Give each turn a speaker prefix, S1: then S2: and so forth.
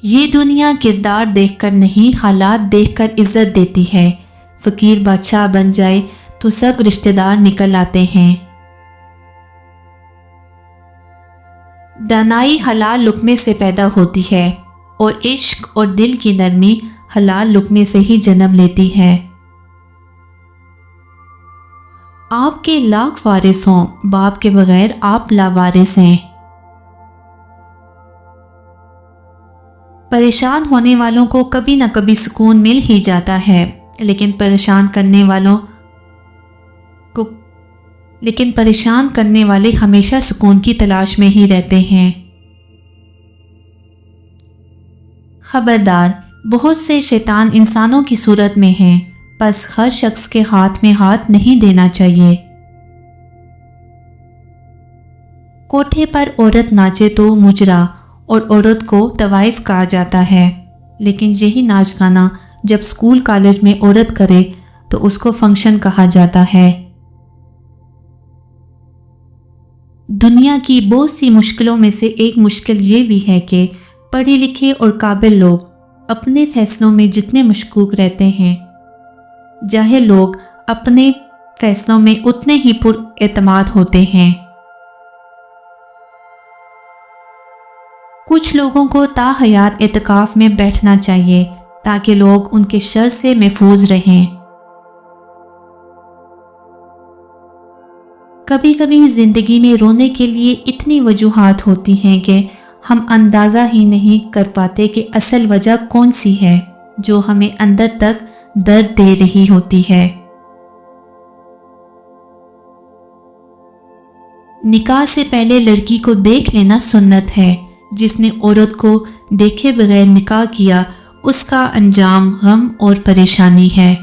S1: یہ دنیا کردار دیکھ کر نہیں حالات دیکھ کر عزت دیتی ہے۔ فقیر بادشاہ بن جائے تو سب رشتہ دار نکل آتے ہیں۔ دانائی حلال لقمے سے پیدا ہوتی ہے اور عشق اور دل کی نرمی حلال لقمے سے ہی جنم لیتی ہے۔ آپ کے لاکھ وارث ہوں، باپ کے بغیر آپ لاوارث ہیں۔ پریشان ہونے والوں کو کبھی نہ کبھی سکون مل ہی جاتا ہے، لیکن پریشان کرنے والے ہمیشہ سکون کی تلاش میں ہی رہتے ہیں۔ خبردار، بہت سے شیطان انسانوں کی صورت میں ہیں، بس ہر شخص کے ہاتھ میں ہاتھ نہیں دینا چاہیے۔ کوٹھے پر عورت ناچے تو مجرا اور عورت کو طوائف کہا جاتا ہے، لیکن یہی ناچ گانا جب اسکول کالج میں عورت کرے تو اس کو فنکشن کہا جاتا ہے۔ دنیا کی بہت سی مشکلوں میں سے ایک مشکل یہ بھی ہے کہ پڑھے لکھے اور قابل لوگ اپنے فیصلوں میں جتنے مشکوک رہتے ہیں، جاہل لوگ اپنے فیصلوں میں اتنے ہی پر اعتماد ہوتے ہیں۔ کچھ لوگوں کو تا حیات اعتکاف میں بیٹھنا چاہیے تاکہ لوگ ان کے شر سے محفوظ رہیں۔ کبھی کبھی زندگی میں رونے کے لیے اتنی وجوہات ہوتی ہیں کہ ہم اندازہ ہی نہیں کر پاتے کہ اصل وجہ کون سی ہے جو ہمیں اندر تک درد دے رہی ہوتی ہے۔ نکاح سے پہلے لڑکی کو دیکھ لینا سنت ہے۔ جس نے عورت کو دیکھے بغیر نکاح کیا اس کا انجام غم اور پریشانی ہے۔